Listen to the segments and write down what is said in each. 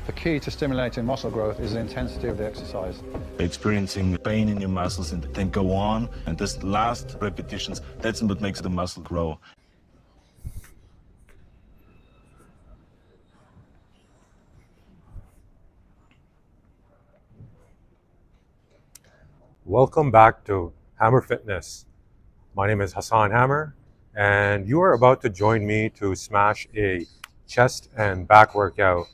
The key to stimulating muscle growth is the intensity of the exercise. Experiencing pain in your muscles and then go on, and this last repetitions, that's what makes the muscle grow. Welcome back to Hammer Fitness. My name is Hassan Hammer, and you are about to join me to smash a chest and back workout.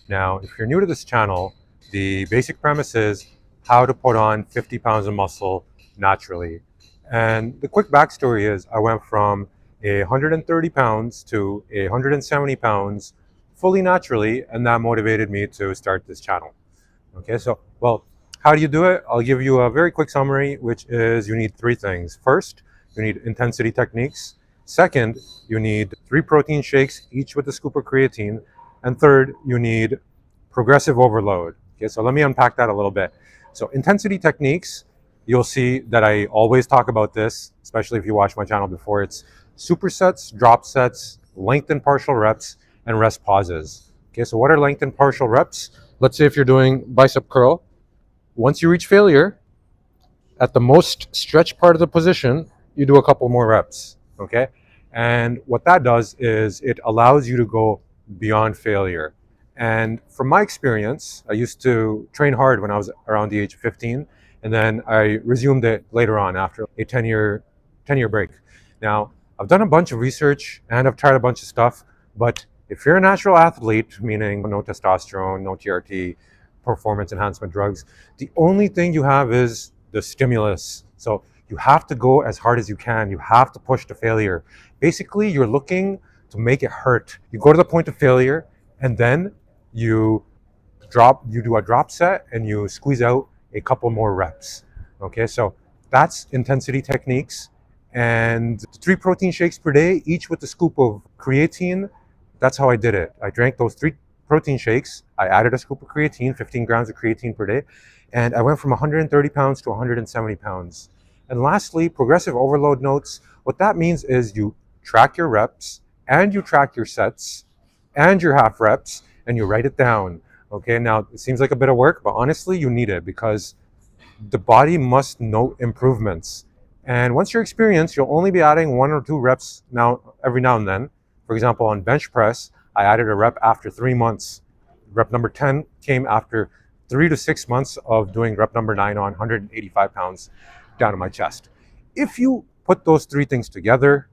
Now, if you're new to this channel, the basic premise is how to put on 50 pounds of muscle naturally. And the quick backstory is I went from 130 pounds to 170 pounds fully naturally, and that motivated me to start this channel. Okay, so, how do you do it? I'll give you a very quick summary, which is you need three things. First, you need intensity techniques. Second, you need 3 protein shakes, each with a scoop of creatine. And third, you need progressive overload. Okay, so let me unpack that a little bit. So intensity techniques, you'll see that I always talk about this, especially if you watch my channel before. It's supersets, drop sets, lengthened partial reps, and rest pauses. Okay, so what are lengthened partial reps? Let's say if you're doing bicep curl, once you reach failure, at the most stretched part of the position, you do a couple more reps, okay? And what that does is it allows you to go beyond failure. And from my experience, I used to train hard when I was around the age of 15, and then I resumed it later on after a 10-year break. Now, I've done a bunch of research and I've tried a bunch of stuff, but if you're a natural athlete, meaning no testosterone, no TRT, performance enhancement drugs, the only thing you have is the stimulus. So you have to go as hard as you can. You have to push to failure. Basically, you're looking to make it hurt. You go to the point of failure, and then you do a drop set and you squeeze out a couple more reps. Okay, so that's intensity techniques. And 3 protein shakes per day, each with a scoop of creatine. That's how I did it. I drank those 3 protein shakes. I added a scoop of creatine, 15 grams of creatine per day. And I went from 130 pounds to 170 pounds. And lastly, progressive overload notes. What that means is you track your reps and you track your sets and your half reps and you write it down. Okay, now it seems like a bit of work, but honestly, you need it because the body must note improvements. And once you're experienced, you'll only be adding 1 or 2 reps every now and then. For example, on bench press, I added a rep after 3 months. Rep number 10 came after 3 to 6 months of doing rep number 9 on 185 pounds down to my chest. If you put those 3 things together,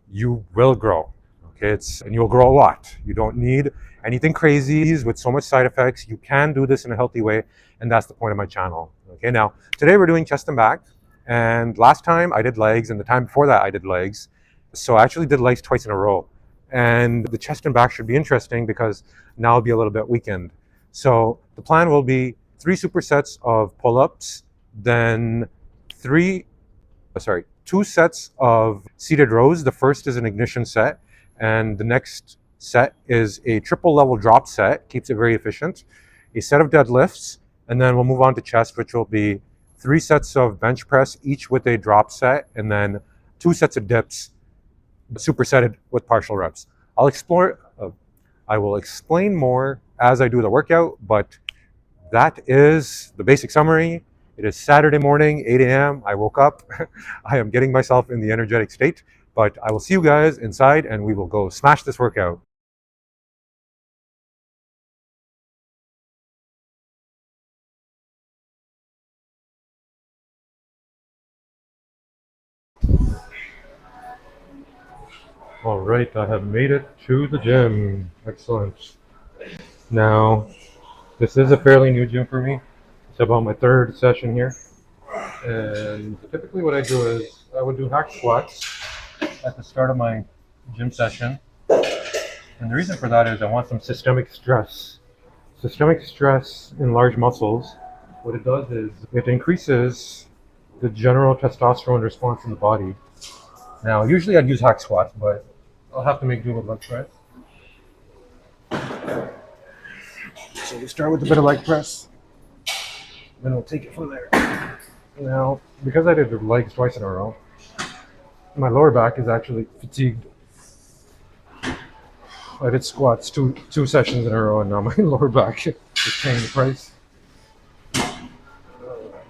you will grow. Okay, and you'll grow a lot. You don't need anything crazy with so much side effects. You can do this in a healthy way, and that's the point of my channel. Okay, now today we're doing chest and back, and last time I did legs, and the time before that I did legs. So I actually did legs twice in a row. And the chest and back should be interesting because now I'll be a little bit weakened. So the plan will be 3 supersets of pull-ups, then 2 sets of seated rows. The first is an ignition set, and the next set is a triple level drop set, keeps it very efficient, a set of deadlifts, and then we'll move on to chest, which will be 3 sets of bench press, each with a drop set, and then 2 sets of dips, supersetted with partial reps. I will explain more as I do the workout, but that is the basic summary. It is Saturday morning, 8 a.m. I woke up. I am getting myself in the energetic state, but I will see you guys inside and we will go smash this workout. All right, I have made it to the gym. Excellent. Now, this is a fairly new gym for me. It's about my 3rd session here. And typically what I do is I would do hack squats at the start of my gym session. And the reason for that is I want some systemic stress. Systemic stress in large muscles, what it does is it increases the general testosterone response in the body. Now, usually I'd use hack squats, but I'll have to make do with leg press. So we start with a bit of leg press, then we'll take it from there. Now, because I did the legs twice in a row, my lower back is actually fatigued. I did squats two sessions in a row, and now my lower back is paying the price.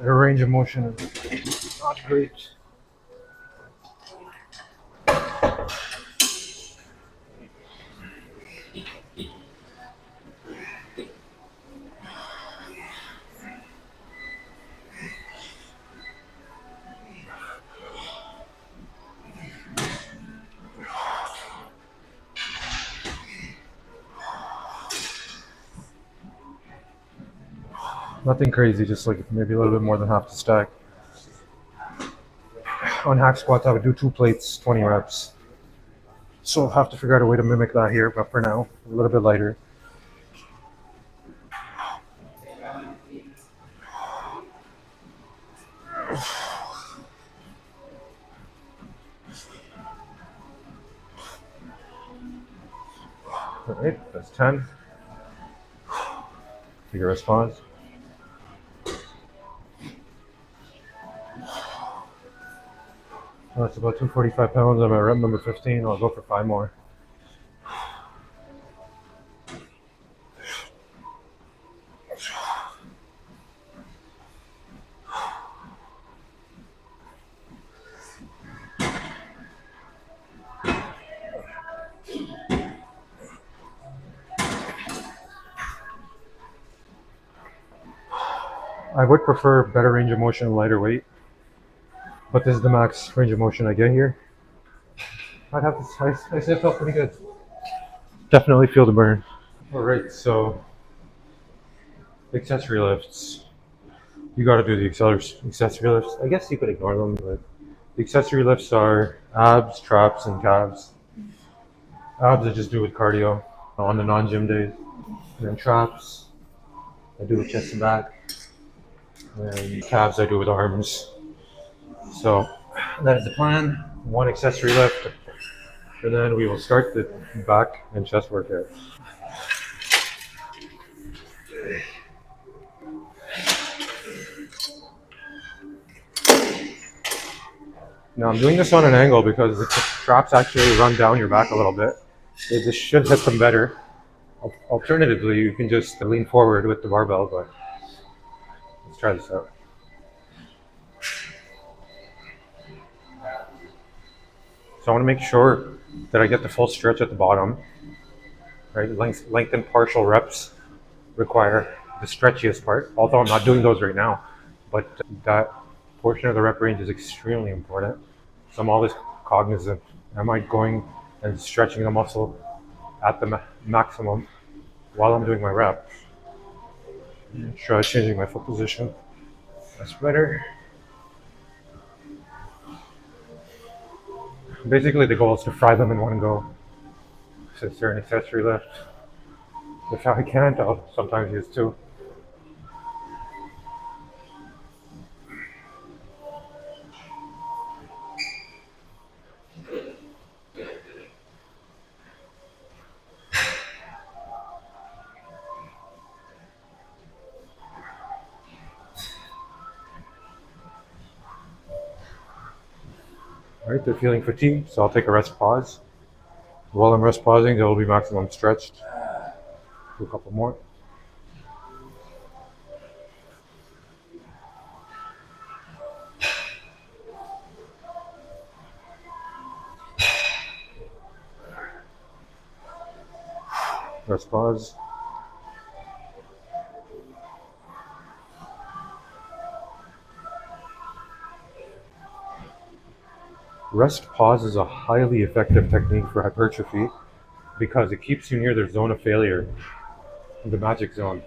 Their range of motion is not great. Nothing crazy, just like maybe a little bit more than half the stack. On hack squats, I would do 2 plates, 20 reps. So I'll have to figure out a way to mimic that here, but for now, a little bit lighter. All right, that's 10. Take a rest pause. That's about 245 pounds. I'm at rep number 15. I'll go for 5 more. I would prefer better range of motion and lighter weight, but this is the max range of motion I get here. I'd have to, I say it felt pretty good. Definitely feel the burn. All right, so accessory lifts. You got to do the accessory lifts. I guess you could ignore them, but the accessory lifts are abs, traps, and calves. Abs I just do with cardio on the non-gym days, and then traps I do with chest and back, and calves I do with arms. So that is the plan. 1 accessory lift, and then we will start the back and chest workout. Now I'm doing this on an angle because the traps actually run down your back a little bit. This should hit them better. Alternatively, you can just lean forward with the barbell, but let's try this out. So I want to make sure that I get the full stretch at the bottom. Right, lengthened partial reps require the stretchiest part, although I'm not doing those right now, but that portion of the rep range is extremely important. So I'm always cognizant. Am I going and stretching the muscle at the maximum while I'm doing my rep? Try changing my foot position. That's better. Basically, the goal is to fry them in one go. Since they're an accessory lift, if I can't, I'll sometimes use 2. Alright, they're feeling fatigued, so I'll take a rest pause. While I'm rest pausing, they'll be maximum stretched. Do a couple more. Rest pause. Rest pause is a highly effective technique for hypertrophy because it keeps you near the zone of failure, the magic zone.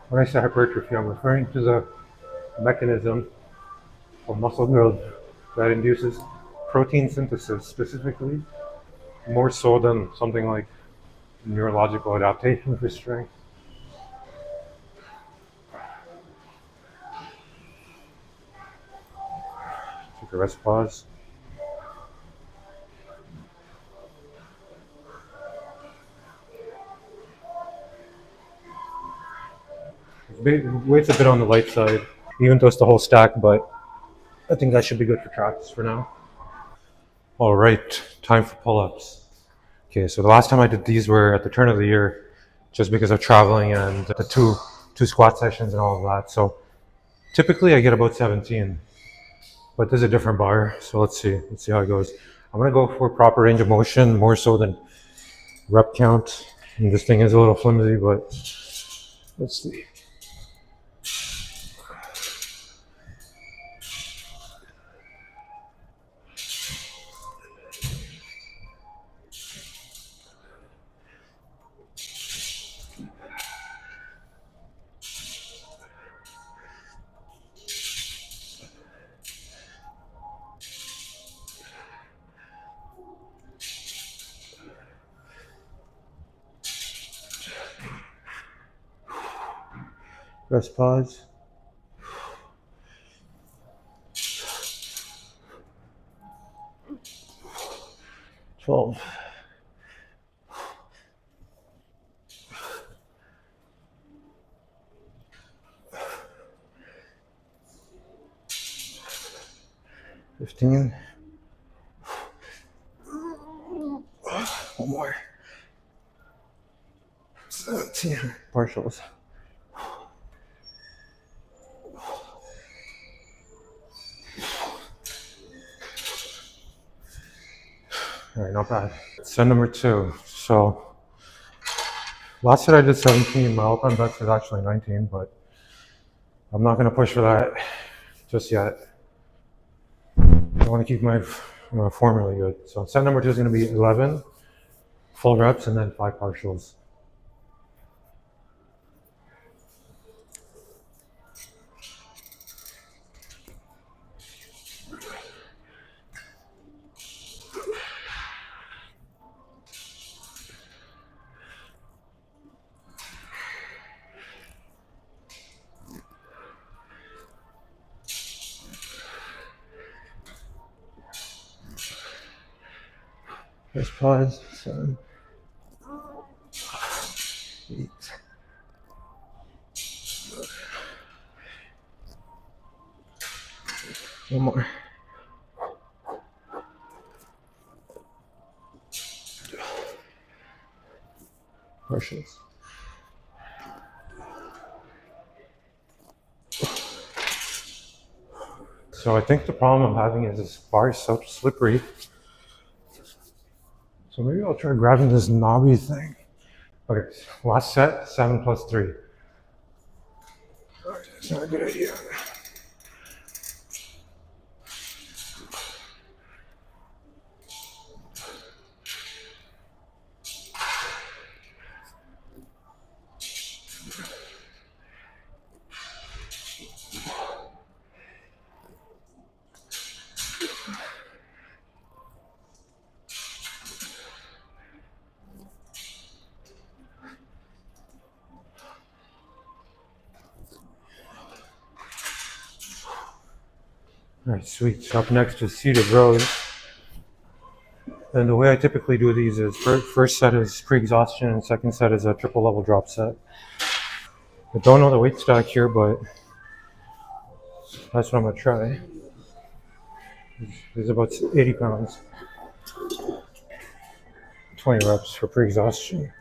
When I say hypertrophy, I'm referring to the mechanism of muscle growth that induces protein synthesis specifically, more so than something like neurological adaptation for strength. Take a rest pause. Weight's a bit on the light side, even though it's the whole stack, but I think that should be good for tracks for now. All right, time for pull-ups. Okay, so the last time I did these were at the turn of the year, just because of traveling and the two squat sessions and all of that. So typically I get about 17, but this is a different bar. So let's see how it goes. I'm gonna go for proper range of motion more so than rep count. And this thing is a little flimsy, but let's see. Rest pause. 12. 15. One more. 17. Partials. All right, not bad. Set number 2. So last set I did 17. My all-time best is actually 19, but I'm not gonna push for that just yet. I want to keep my form really good. So set number 2 is gonna be 11 full reps and then 5 partials. Rest pause. 7, 8. One more. Partials. So I think the problem I'm having is this bar is so slippery. So maybe I'll try grabbing this knobby thing. Okay, last set, 7 plus 3. All right, that's not a good idea. All right, sweet. So up next is seated rows. And the way I typically do these is first set is pre-exhaustion and second set is a triple level drop set. I don't know the weight stack here, but that's what I'm gonna try. It's about 80 pounds. 20 reps for pre-exhaustion.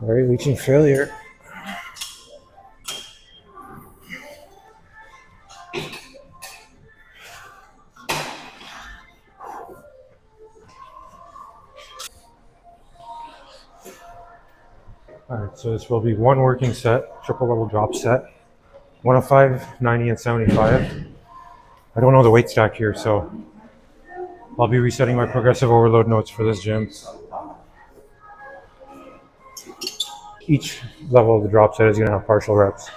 All right, reaching failure. All right, So this will be one working set, triple level drop set, 105, 90, and 75. I don't know the weight stack here, so I'll be resetting my progressive overload notes for this gym. Each level of the drop set is going to have partial reps.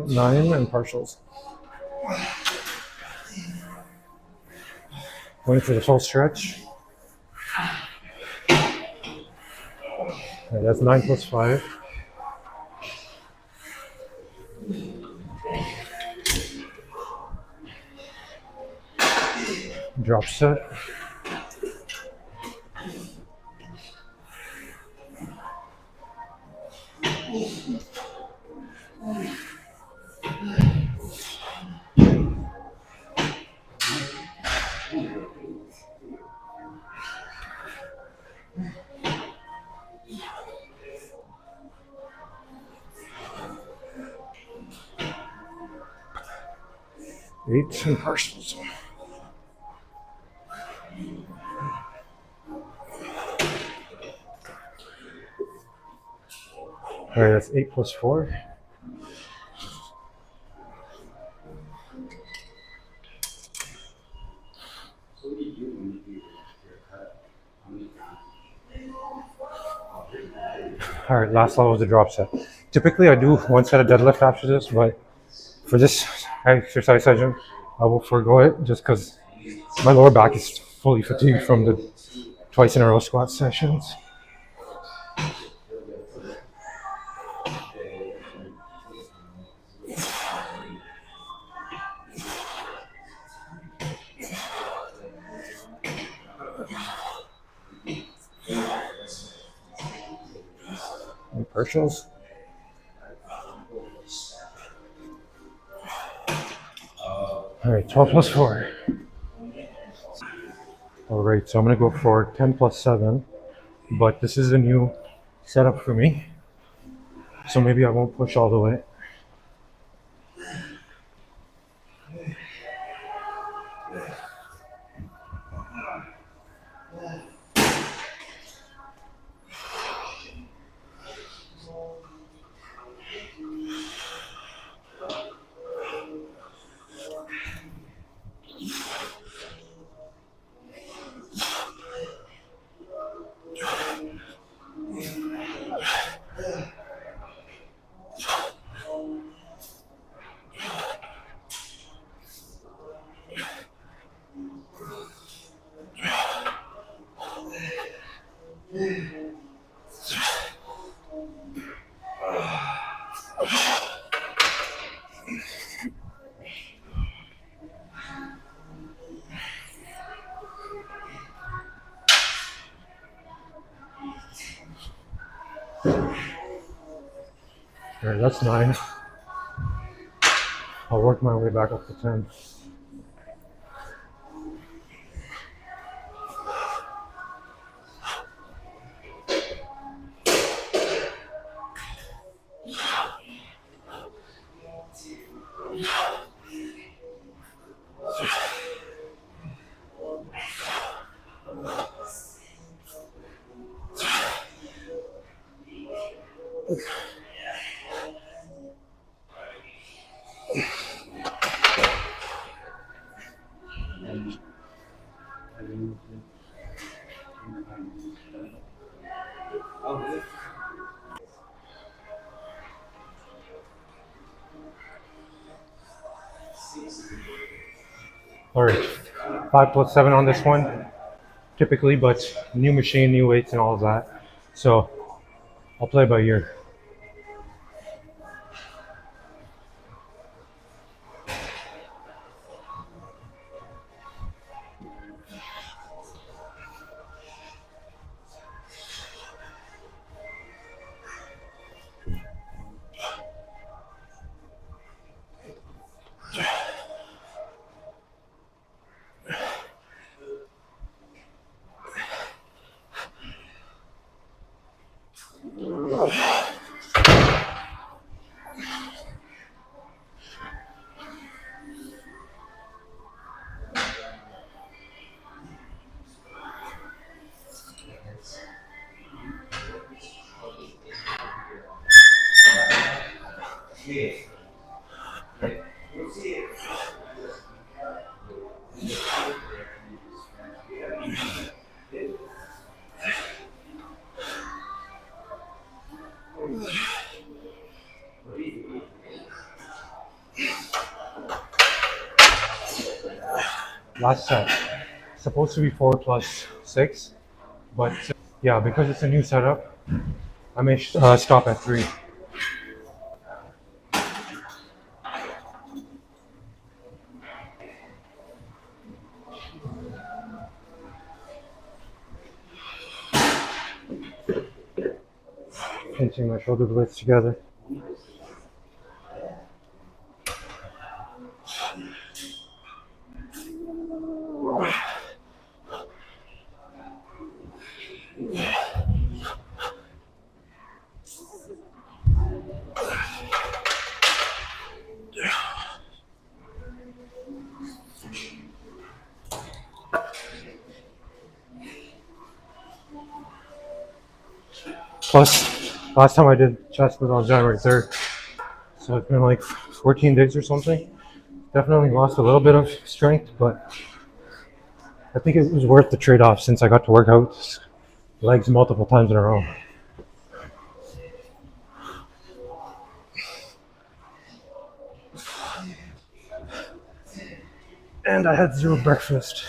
Nine and partials. Going for the full stretch. Okay, that's 9 plus 5. Drop set. Eight and partials. All right, that's 8 plus 4. All right, last level of the drop set. Typically, I do one set of deadlift after this, but for this exercise session, I will forego it just because my lower back is fully fatigued from the twice in a row squat sessions. And partials. All right, 12 plus 4. All right, so I'm gonna go for 10 plus 7, but this is a new setup for me, so maybe I won't push all the way. All right, that's 9. I'll work my way back up to 10. All right, 5 plus 7 on this one, typically, but new machine, new weights, and all of that. So I'll play by ear. Last set. Supposed to be 4 plus 6, but yeah, because it's a new setup, I may stop at 3. Pinching my shoulder blades together. Plus, last time I did chest was on January 3rd, so it's been like 14 days or something. Definitely lost a little bit of strength, but I think it was worth the trade-off since I got to work out legs multiple times in a row. And I had zero breakfast,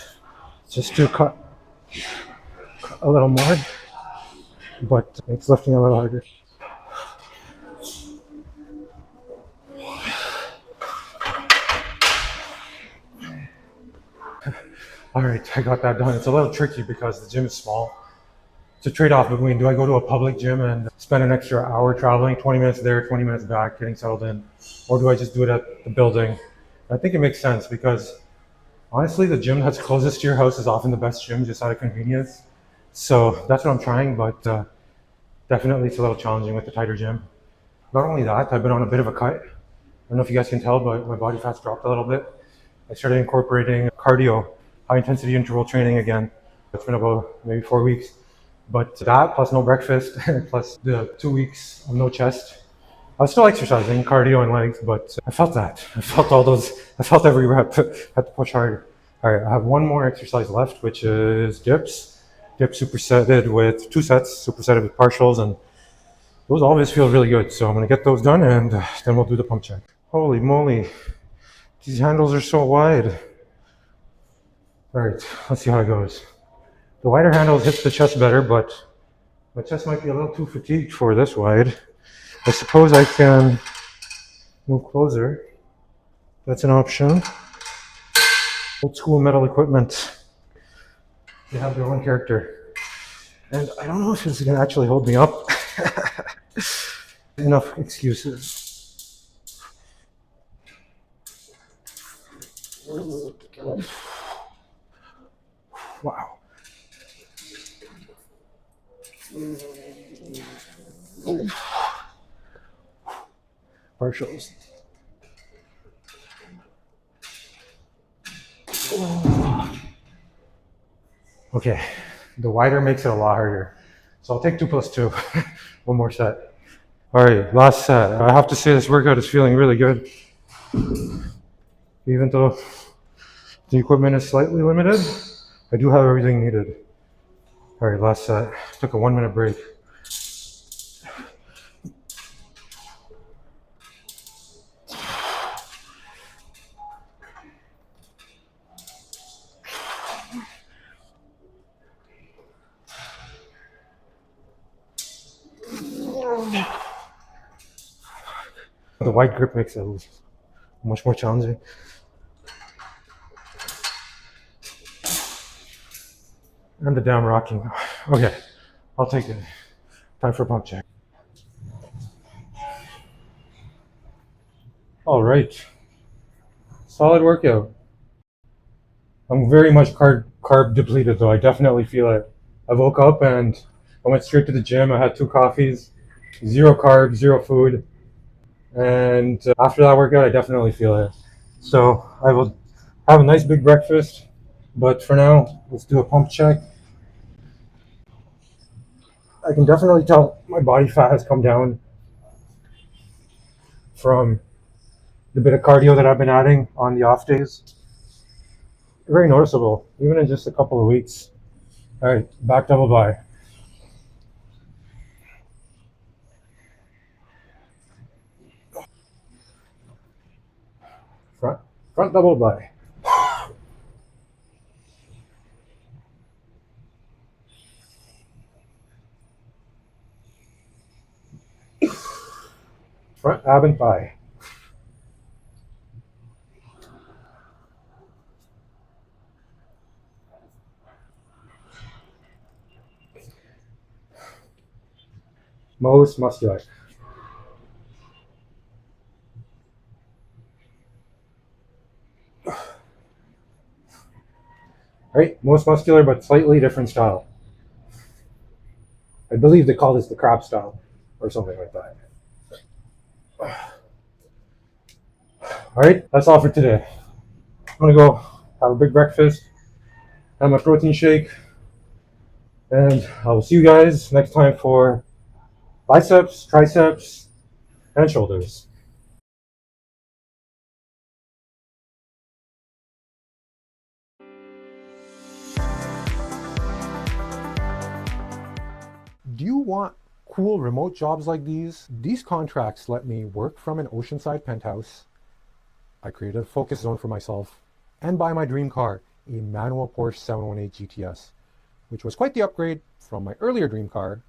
just to cut a little more, but makes lifting a little harder. All right, I got that done. It's a little tricky because the gym is small. It's a trade-off between, do I go to a public gym and spend an extra hour traveling, 20 minutes there, 20 minutes back, getting settled in, or do I just do it at the building? I think it makes sense because honestly, the gym that's closest to your house is often the best gym, just out of convenience. So that's what I'm trying, but definitely it's a little challenging with the tighter gym. Not only that, I've been on a bit of a cut. I don't know if you guys can tell, but my body fat's dropped a little bit. I started incorporating cardio, high intensity interval training again. It's been about maybe 4 weeks. But that plus no breakfast, plus the 2 weeks of no chest. I was still exercising, cardio and legs, but I felt that. I felt all those, I felt every rep, had to push harder. All right, I have one more exercise left, which is dips. Dip supersetted with 2 sets, supersetted with partials, and those always feel really good. So I'm gonna get those done and then we'll do the pump check. Holy moly, these handles are so wide. All right, let's see how it goes. The wider handles hits the chest better, but my chest might be a little too fatigued for this wide. I suppose I can move closer. That's an option. Old school metal equipment. They have their own character. And I don't know if this is gonna actually hold me up. Enough excuses. Wow. Partials. Okay, the wider makes it a lot harder. So I'll take 2 plus 2. One more set. All right, last set. I have to say this workout is feeling really good. Even though the equipment is slightly limited, I do have everything needed. All right, last set. Took a 1 minute break. The wide grip makes it much more challenging. And the damn rocking. Okay, I'll take it. Time for a pump check. All right, solid workout. I'm very much carb depleted though. I definitely feel it. I woke up and I went straight to the gym. I had 2 coffees, 0 carbs, 0 food. And after that workout, I definitely feel it. So I will have a nice big breakfast. But for now, let's do a pump check. I can definitely tell my body fat has come down from the bit of cardio that I've been adding on the off days. Very noticeable, even in just a couple of weeks. All right, back double by. Front double by. front ab and thigh. Most muscular. Right, most muscular, but slightly different style. I believe they call this the crab style or something like that. All right, that's all for today. I'm gonna go have a big breakfast, have my protein shake, and I will see you guys next time for biceps, triceps, and shoulders. Do you want cool remote jobs like these? These contracts let me work from an oceanside penthouse. I created a focus zone for myself and buy my dream car, a manual Porsche 718 GTS, which was quite the upgrade from my earlier dream car,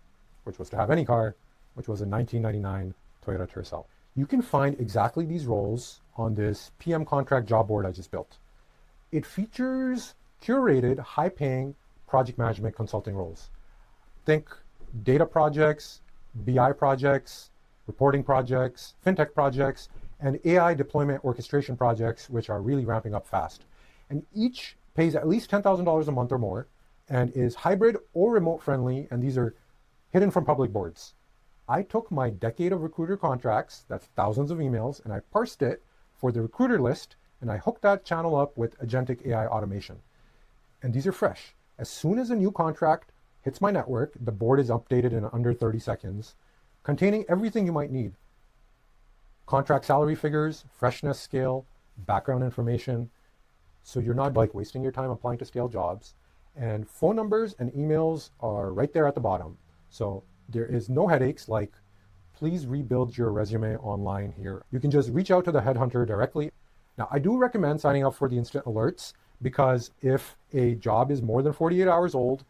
which was to have any car, which was a 1999 Toyota Tercel. You can find exactly these roles on this PM contract job board I just built. It features curated, high-paying project management consulting roles. Think data projects, BI projects, reporting projects, fintech projects, and AI deployment orchestration projects, which are really ramping up fast. And each pays at least $10,000 a month or more and is hybrid or remote friendly, and these are hidden from public boards. I took my decade of recruiter contracts, that's thousands of emails, and I parsed it for the recruiter list, and I hooked that channel up with agentic AI automation. And these are fresh. As soon as a new contract hits my network, the board is updated in under 30 seconds, containing everything you might need. Contract salary figures, freshness scale, background information, so you're not like wasting your time applying to stale jobs. And phone numbers and emails are right there at the bottom. So there is no headaches like, please rebuild your resume online here. You can just reach out to the headhunter directly. Now, I do recommend signing up for the instant alerts because if a job is more than 48 hours old,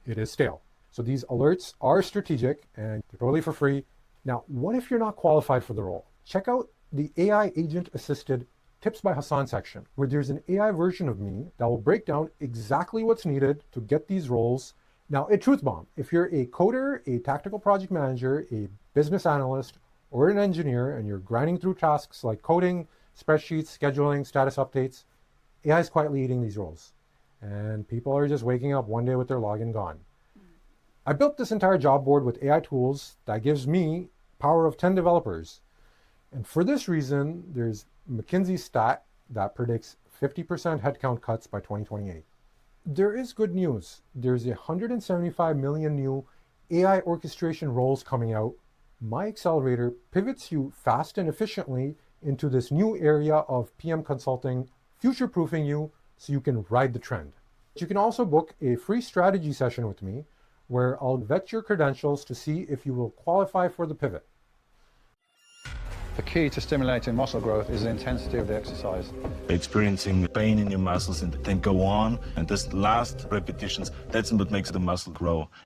it is stale. So these alerts are strategic and they're totally for free. Now, what if you're not qualified for the role? Check out the AI agent assisted Tips by Hassan section, where there's an AI version of me that will break down exactly what's needed to get these roles. Now, a truth bomb, if you're a coder, a tactical project manager, a business analyst, or an engineer, and you're grinding through tasks like coding, spreadsheets, scheduling, status updates, AI is quietly eating these roles. And people are just waking up one day with their login gone. I built this entire job board with AI tools that gives me power of 10 developers. And for this reason, there's McKinsey's stat that predicts 50% headcount cuts by 2028. There is good news. There's 175 million new AI orchestration roles coming out. My accelerator pivots you fast and efficiently into this new area of PM consulting, future-proofing you so you can ride the trend. You can also book a free strategy session with me where I'll vet your credentials to see if you will qualify for the pivot. The key to stimulating muscle growth is the intensity of the exercise. Experiencing pain in your muscles and then go on, and this last repetitions, that's what makes the muscle grow.